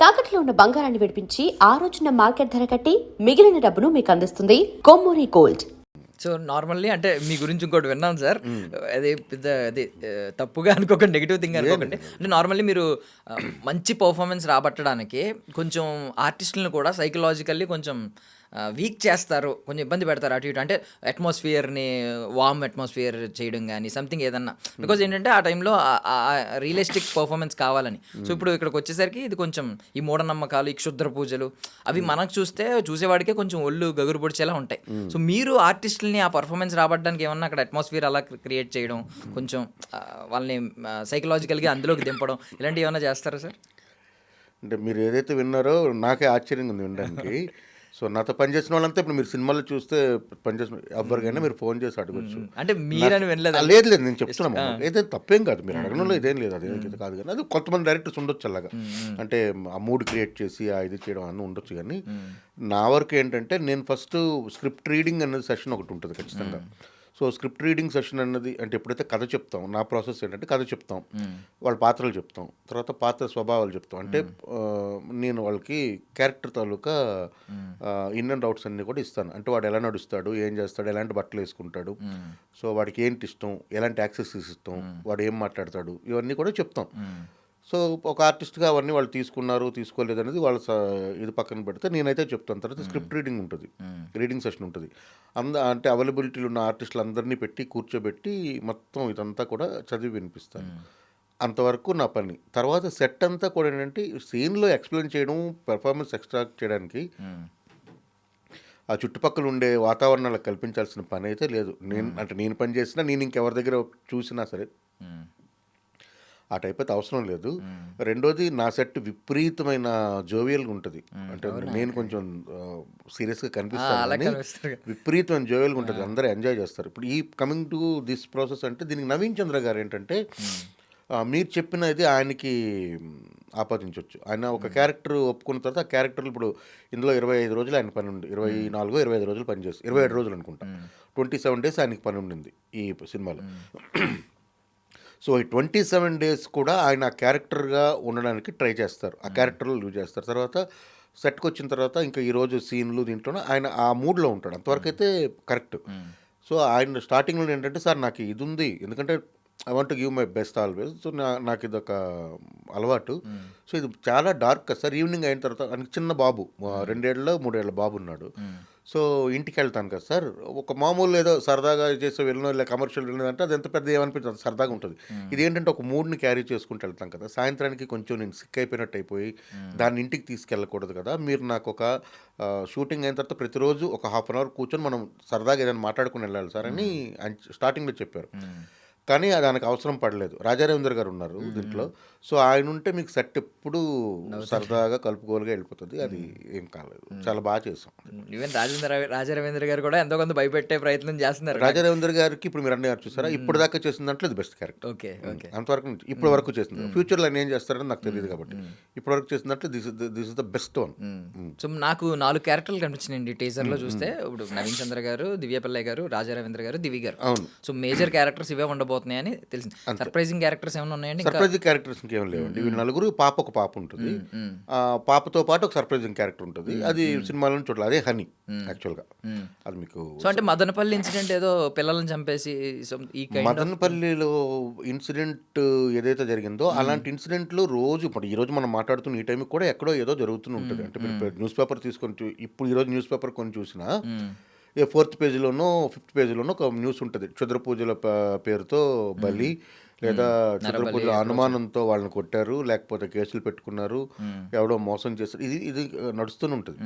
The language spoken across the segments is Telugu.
తాకట్లో ఉన్న బంగారాన్ని విడిపించి ఆ రోజున మార్కెట్ ధర కట్టి మిగిలిన డబ్బును మీకు అందిస్తుంది కొమ్మూరి గోల్డ్. సో నార్మల్లీ అంటే మీ గురించి ఇంకోటి విన్నాను సార్. అది పెద్ద అది తప్పుగా అనుకోకండి, నెగిటివ్ థింగ్ అనుకోకండి. అంటే నార్మల్లీ మీరు మంచి పర్ఫార్మెన్స్ రాబట్టడానికి కొంచెం ఆర్టిస్టులను కూడా సైకలాజికల్లీ కొంచెం వీక్ చేస్తారు, కొంచెం ఇబ్బంది పెడతారు అటు ఇటు. అంటే అట్మాస్ఫియర్ని వార్మ్ అట్మాస్ఫియర్ చేయడం కానీ సంథింగ్ ఏదన్నా. బికాజ్ ఏంటంటే ఆ టైంలో రియలిస్టిక్ పర్ఫార్మెన్స్ కావాలని. సో ఇప్పుడు ఇక్కడికి వచ్చేసరికి ఇది కొంచెం ఈ మూఢనమ్మకాలు, ఈ క్షుద్ర పూజలు అవి మనకు చూసేవాడికే కొంచెం ఒళ్ళు గగురు పొడిచేలా ఉంటాయి. సో మీరు ఆర్టిస్టులని ఆ పర్ఫార్మెన్స్ రాబట్టడానికి ఏమన్నా అక్కడ అట్మాస్ఫియర్ అలా క్రియేట్ చేయడం, కొంచెం వాళ్ళని సైకలాజికల్గా అందులోకి దింపడం, ఇలాంటివి ఏమైనా చేస్తారా సార్? అంటే మీరు ఏదైతే విన్నారో నాకే ఆశ్చర్యంగా ఉంది వినడానికి. సో నాతో పనిచేసిన వాళ్ళంతా ఇప్పుడు మీరు సినిమాలో చూస్తే పనిచేసిన ఎవరికైనా మీరు ఫోన్ చేసి అడగచ్చు. అంటే మీరని వినలేదు? లేదు లేదు, నేను చెప్తున్నాను. ఏదైతే తప్పేం కాదు, మీరు అడగడంలో ఇదేం లేదు, అదే కాదు. కానీ అది కొంతమంది డైరెక్టర్స్ ఉండొచ్చు అలాగా, అంటే ఆ మూడ్ క్రియేట్ చేసి ఆ ఇది చేయడం అన్నీ ఉండొచ్చు. కానీ నా వరకు ఏంటంటే నేను ఫస్ట్ స్క్రిప్ట్ రీడింగ్ అనేది సెషన్ ఒకటి ఉంటుంది ఖచ్చితంగా. సో స్క్రిప్ట్ రీడింగ్ సెషన్ అన్నది అంటే ఎప్పుడైతే కథ చెప్తాం, నా ప్రాసెస్ ఏంటంటే కథ చెప్తాం, వాళ్ళ పాత్రలు చెప్తాం, తర్వాత పాత్ర స్వభావాలు చెప్తాం. అంటే నేను వాళ్ళకి character taluka in and outs అన్నీ కూడా ఇస్తాను. అంటే వాడు ఎలా నడుస్తాడు, ఏం చేస్తాడు, ఎలాంటి బట్టలు వేసుకుంటాడు, సో వాడికి ఏంటి ఇష్టం, ఎలాంటి యాక్సెసరీస్ ఇష్టం, వాడు ఏం మాట్లాడతాడు, ఇవన్నీ కూడా చెప్తాం. సో ఒక ఆర్టిస్ట్గా అవన్నీ వాళ్ళు తీసుకున్నారు తీసుకోలేదు అనేది వాళ్ళ ఇది పక్కన పెడితే నేనైతే చెప్తాను. తర్వాత స్క్రిప్ట్ రీడింగ్ ఉంటుంది, రీడింగ్ సెషన్ ఉంటుంది. అంటే అవైలబిలిటీలు ఉన్న ఆర్టిస్టులు అందరినీ పెట్టి కూర్చోబెట్టి మొత్తం ఇదంతా కూడా చదివి వినిపిస్తాను. అంతవరకు నా పని. తర్వాత సెట్ అంతా కూడా ఏంటంటే సీన్లో ఎక్స్ప్లెయిన్ చేయడం, పెర్ఫార్మెన్స్ ఎక్స్ట్రాక్ట్ చేయడానికి ఆ చుట్టుపక్కల ఉండే వాతావరణాలకు కల్పించాల్సిన పని అయితే లేదు. నేను పని చేసినా, నేను ఇంకెవరి దగ్గర చూసినా సరే ఆ టైప్ అయితే అవసరం లేదు. రెండోది, నా సెట్ విపరీతమైన జోవియల్గా ఉంటుంది. అంటే నేను కొంచెం సీరియస్గా కనిపిస్తాను కానీ విపరీతమైన జోవియల్గా ఉంటుంది, అందరూ ఎంజాయ్ చేస్తారు. ఇప్పుడు ఈ కమింగ్ టు దిస్ ప్రాసెస్ అంటే దీనికి నవీన్ చంద్ర గారు ఏంటంటే మీరు చెప్పినది ఆయనకి ఆపాదించవచ్చు. ఆయన ఒక క్యారెక్టర్ ఒప్పుకున్న తర్వాత ఆ క్యారెక్టర్లు ఇప్పుడు ఇందులో 25 రోజులు ఆయన పని ఉంది, 24-25 రోజులు పని చేసి 27 రోజులు అనుకుంటా, 27 days ఆయనకి పని ఉండింది ఈ సినిమాలో. సో ఈ 27 days కూడా ఆయన క్యారెక్టర్గా ఉండడానికి ట్రై చేస్తారు, ఆ క్యారెక్టర్లో యూజ్ చేస్తారు. తర్వాత సెట్కి వచ్చిన తర్వాత ఇంకా ఈరోజు సీన్లు దీంట్లోనే ఆయన ఆ మూడ్లో ఉంటాడు, అంతవరకు అయితే కరెక్ట్. సో ఆయన స్టార్టింగ్లో ఏంటంటే సార్ నాకు ఇది ఉంది, ఎందుకంటే I want to give my best always. So నాకు ఇది ఒక అలవాటు. సో ఇది చాలా డార్క్ కదా సార్. ఈవినింగ్ అయిన తర్వాత ఆయనకి చిన్న బాబు, 2-3 ఏళ్ళ బాబు ఉన్నాడు. సో ఇంటికి వెళ్తాను కదా సార్, ఒక మామూలు ఏదో సరదాగా చేసే వెళ్ళిన ఇలా కమర్షియల్ వెళ్ళిందంటే అది ఎంత పెద్ద ఏమనిపించదు, సరదాగా ఉంటుంది. ఇదేంటంటే ఒక మూడ్ని క్యారీ చేసుకుంటూ వెళ్తాం కదా. సాయంత్రానికి కొంచెం నేను సిక్ అయిపోయినట్టు అయిపోయి దాన్ని ఇంటికి తీసుకెళ్ళకూడదు కదా. మీరు నాకు ఒక షూటింగ్ అయిన తర్వాత ప్రతిరోజు ఒక ½ an hour కూర్చొని మనం సరదాగా ఏదైనా మాట్లాడుకుని వెళ్ళాలి సార్ అని స్టార్టింగ్లో చెప్పారు. కానీ దానికి అవసరం పడలేదు. రాజారవీంద్ర గారు ఉన్నారు దీంట్లో. సో ఆయన ఉంటే మీకు సెట్ ఎప్పుడు సరదాగా కలుపుకోలుగా వెళ్ళిపోతుంది. అది ఏం కాలేదు, చాలా బాగా చేసాం. ఈవెన్ రాజారవీంద్ర గారు కూడా ఎంతో కొంత భయపెట్టే ప్రయత్నం చేస్తున్నారు. రాజారవీంద్ర గారికి ఇప్పుడు మీరు అన్నీ చూసారా, ఇప్పుడు దాకా చేసిన దాంట్లో ఇది బెస్ట్ క్యారెక్టర్. ఓకే ఓకే, అంతవరకు ఇప్పటి వరకు చేసింది. ఫ్యూచర్లో ఆయన ఏం చేస్తారని నాకు తెలియదు కాబట్టి ఇప్పటివరకు చేసిన దాంట్లో this is the best one. So నాకు 4 క్యారెక్టర్లు కనిపించినాయండి టీజర్లో చూస్తే. ఇప్పుడు నవీన్ చంద్ర గారు, దివ్య పిల్లయ్య గారు, రాజారవీంద్ర గారు, దివి గారు. అవును. సో మేజర్ క్యారెక్టర్స్ ఇవే ఉండబోతున్నాయని తెలిసింది. సర్ప్రైజింగ్ క్యారెక్టర్స్ ఏమైనా ఉన్నాయండి? సర్ప్రైజింగ్ క్యారెక్టర్స్ ఇంకేం లేవండి. వీళ్ళు నలుగురు, ఒక పాప ఉంటుంది. పాపతో పాటు ఒక సర్ప్రైజింగ్ క్యారెక్టర్ ఉంటుంది. అది సినిమాలో చూడాలి. అదే హనీ యాక్చువల్గా. అది మీకు సో అంటే మదనపల్లి ఇన్సిడెంట్ ఏదో పిల్లల్ని చంపేసి మదనపల్లిలో ఇన్సిడెంట్ ఏదైతే జరిగిందో అలాంటి ఇన్సిడెంట్లు రోజు ఇప్పుడు ఈరోజు మనం మాట్లాడుతున్న ఈ టైంకి కూడా ఎక్కడో ఏదో జరుగుతూనే ఉంటుంది. అంటే మీరు న్యూస్ పేపర్ తీసుకొని ఇప్పుడు ఈరోజు న్యూస్ పేపర్ కొని చూసినా 4th పేజీలోనో 5th పేజీలోనో ఒక న్యూస్ ఉంటుంది. క్షుద్ర పూజల పేరుతో బలి, లేదా క్షుద్ర పూజల అనుమానంతో వాళ్ళని కొట్టారు, లేకపోతే కేసులు పెట్టుకున్నారు, ఎవడో మోసం చేశారు. ఇది నడుస్తూనే ఉంటుంది.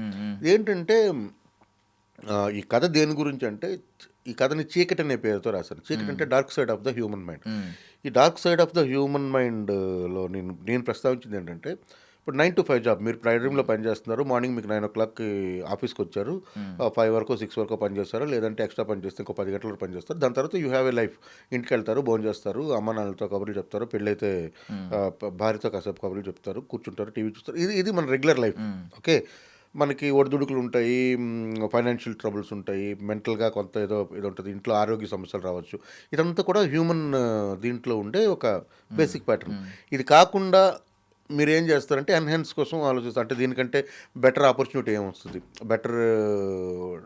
ఏంటంటే ఈ కథ దేని గురించి అంటే, ఈ కథని చీకటి అనే పేరుతో రాశారు. చీకటి అంటే dark side of the human mind. ఈ dark side of the human మైండ్లో నేను ప్రస్తావించింది ఏంటంటే, ఇప్పుడు 9 to 5 జాబ్. మీరు ప్రైవేట్ రూమ్లో పనిచేస్తున్నారు. మార్నింగ్ మీకు 9 o'clock ఆఫీస్కి వచ్చారు, 5 వరకు 6 వరకు పనిచేస్తారు, లేదంటే ఎక్స్ట్రా పని చేస్తే ఇంకో 10 గంటల వరకు పనిచేస్తారు. దాని తర్వాత యూ హ్యావ్ ఏ లైఫ్. ఇంటికి వెళ్తారు, భోజనం చేస్తారు, అమ్మ నాన్నలతో కబుర్లు చెప్తారు, పెళ్ళైతే భార్యతో కాసేపు కబుర్లు చెప్తారు, కూర్చుంటారు, టీవీ చూస్తారు. ఇది మన రెగ్యులర్ లైఫ్. ఓకే, మనకి ఒడిదుడుకులు ఉంటాయి, ఫైనాన్షియల్ ట్రబుల్స్ ఉంటాయి, మెంటల్గా కొంత ఏదో ఉంటుంది, ఇంట్లో ఆరోగ్య సమస్యలు రావచ్చు. ఇదంతా కూడా హ్యూమన్ దీంట్లో ఉండే ఒక బేసిక్ ప్యాటర్న్. ఇది కాకుండా మీరేం చేస్తారంటే ఎన్హాన్స్ కోసం ఆలోచిస్తారు. అంటే దీనికంటే బెటర్ ఆపర్చునిటీ ఏమొస్తుంది, బెటర్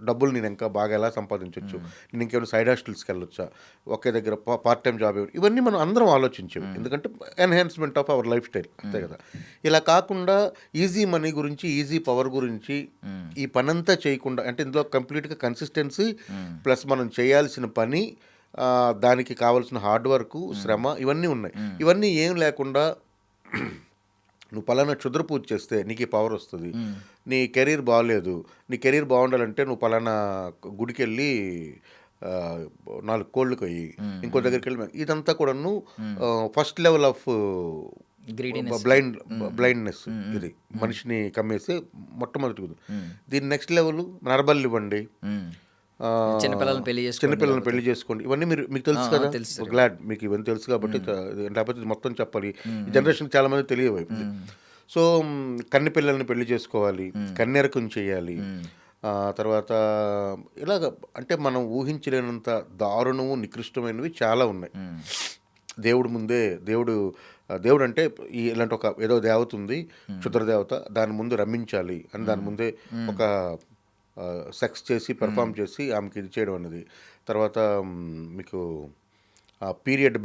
డబ్బులు నేను ఇంకా బాగా ఎలా సంపాదించవచ్చు, నేను ఇంకేమైనా సైడ్ హాస్టల్స్కి వెళ్ళొచ్చా, ఒకే దగ్గర పార్ట్ టైం జాబ్ ఇవన్నీ మనం అందరం ఆలోచించేవి. ఎందుకంటే enhancement of our life style అంతే కదా. ఇలా కాకుండా ఈజీ మనీ గురించి, ఈజీ పవర్ గురించి ఈ పనంతా చేయకుండా, అంటే ఇందులో కంప్లీట్గా కన్సిస్టెన్సీ ప్లస్ మనం చేయాల్సిన పని, దానికి కావాల్సిన హార్డ్ వర్క్, శ్రమ ఇవన్నీ ఉన్నాయి. ఇవన్నీ ఏం లేకుండా నువ్వు పలానా క్షుద్ర పూజ చేస్తే నీకు ఈ పవర్ వస్తుంది, నీ కెరీర్ బాగలేదు, నీ కెరీర్ బాగుండాలంటే నువ్వు పలానా గుడికి వెళ్ళి 4 కోళ్ళు కొయ్యి, ఇంకో దగ్గరికి వెళ్ళి, ఇదంతా కూడా ఫస్ట్ లెవెల్ ఆఫ్ బ్లైండ్నెస్. ఇది మనిషిని కమ్మేసి మొట్టమొదటి. దీని నెక్స్ట్ లెవెల్ నరబలి ఇవ్వండి, చిన్నపిల్లలను పెళ్లి చేసుకోండి, ఇవన్నీ మీకు తెలుసు కదా. గ్లాడ్ మీకు ఇవన్నీ తెలుసు కాబట్టి, లేకపోతే ఇది మొత్తం చెప్పాలి, ఈ జనరేషన్ చాలా మంది తెలియవు. సో కన్ని పిల్లల్ని పెళ్లి చేసుకోవాలి, కన్యరకం చేయాలి, తర్వాత ఇలాగ అంటే మనం ఊహించలేనంత దారుణము నికృష్టమైనవి చాలా ఉన్నాయి. దేవుడు ముందే దేవుడు అంటే ఇలాంటి ఒక ఏదో దేవత ఉంది, క్షుద్రదేవత, దాని ముందు రమ్మించాలి అని దాని ముందే ఒక సెక్స్ చేసి పెర్ఫామ్ చేసి ఆమెకి ఇది చేయడం అనేది. తర్వాత మీకు పీరియడ్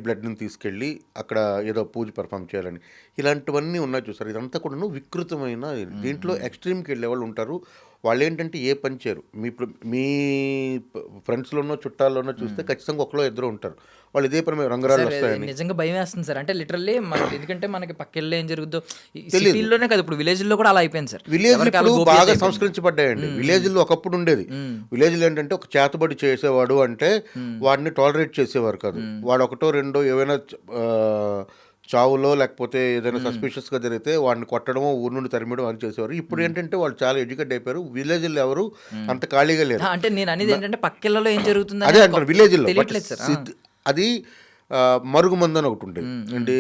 బ్లడ్ని తీసుకెళ్ళి అక్కడ ఏదో పూజ పెర్ఫామ్ చేయాలని, ఇలాంటివన్నీ ఉన్నాయి చూసారు. ఇదంతా కూడా వికృతమైన, దీంట్లో ఎక్స్ట్రీమ్కి వెళ్ళే వాళ్ళు ఉంటారు. వాళ్ళు ఏంటంటే ఏ పని చేయరు. మీ ఫ్రెండ్స్లోనో చుట్టాల్లోనో చూస్తే ఖచ్చితంగా ఒకలో ఇద్దరు ఉంటారు, వాళ్ళు ఇదే పని రంగరాలు వస్తాయని. నిజంగా భయం వేస్తుంది సార్. అంటే లిటరల్లీ ఎందుకంటే మనకి పక్కెళ్ళి ఏం జరుగుతుందో సిటీల్లోనే కాదు, ఇప్పుడు విలేజ్లో కూడా అలా అయిపోయింది సార్. విలేజ్లు బాగా సంస్కరించబడ్డాయండి. విలేజ్లో ఒకప్పుడు ఉండేది. విలేజ్లో ఏంటంటే ఒక చేతబడి చేసేవాడు అంటే వాడిని టాలరేట్ చేసేవారు కాదు. వాడు ఒకటో రెండో ఏవైనా చావులో లేకపోతే ఏదైనా సస్పిషియస్గా జరిగితే వాడిని కొట్టడమో ఊరు నుండి తరిమడం అని చేసేవారు. ఇప్పుడు ఏంటంటే వాళ్ళు చాలా ఎడ్యుకేట్ అయిపోయారు. విలేజ్లో ఎవరు అంత ఖాళీగా లేరు. అంటే నేను అనేది ఏంటంటే పక్కెళ్ళలో ఏం జరుగుతుంది అదే అంటారు విలేజ్లో. అది మరుగుమందు అని ఒకటి ఉండేది. అంటే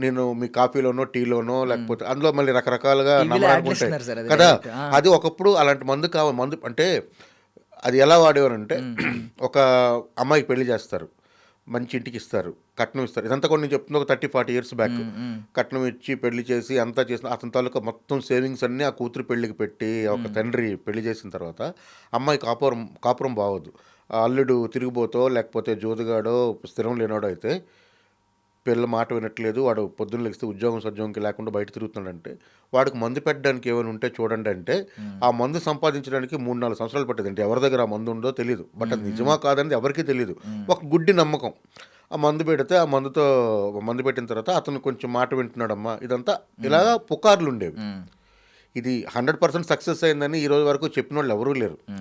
నేను మీ కాఫీలోనో టీలోనో లేకపోతే అందులో మళ్ళీ రకరకాలుగా నమ్మకాలు కదా. అది ఒకప్పుడు అలాంటి మందు అంటే అది ఎలా వాడేవారంటే ఒక అమ్మాయికి పెళ్లి చేస్తారు, మంచి ఇంటికి ఇస్తారు, కట్నం ఇస్తారు. ఇదంతా కూడా నేను చెప్తున్నా ఒక 30-40 ఇయర్స్ బ్యాక్. కట్నం ఇచ్చి పెళ్లి చేసి అంతా చేసిన అతని తాలూకా మొత్తం సేవింగ్స్ అన్నీ ఆ కూతురు పెళ్లికి పెట్టి, ఒక తండ్రి పెళ్లి చేసిన తర్వాత అమ్మాయి కాపురం బాగోదు. అల్లుడు తిరిగిపోతో లేకపోతే జోదుగాడో స్థిరం లేనాడో అయితే, పిల్ల మాట వినట్లేదు, వాడు పొద్దున్న లెగిస్తే సద్యోగంకి లేకుండా బయట తిరుగుతున్నాడంటే వాడికి మందు పెట్టడానికి ఏమైనా ఉంటే చూడండి అంటే, ఆ మందు సంపాదించడానికి 3-4 సంవత్సరాలు పట్టేది. అంటే ఎవరి దగ్గర ఆ మందు ఉందో తెలియదు, బట్ అది నిజమా కాదని ఎవరికీ తెలియదు. ఒక గుడ్డి నమ్మకం. ఆ మందు పెడితే ఆ మందు పెట్టిన తర్వాత అతను కొంచెం మాట వింటున్నాడమ్మా, ఇదంతా ఇలాగా పుకార్లు ఉండేవి. ఇది 100% సక్సెస్ అయిందని ఈ రోజు వరకు చెప్పిన వాళ్ళు ఎవరూ లేరు.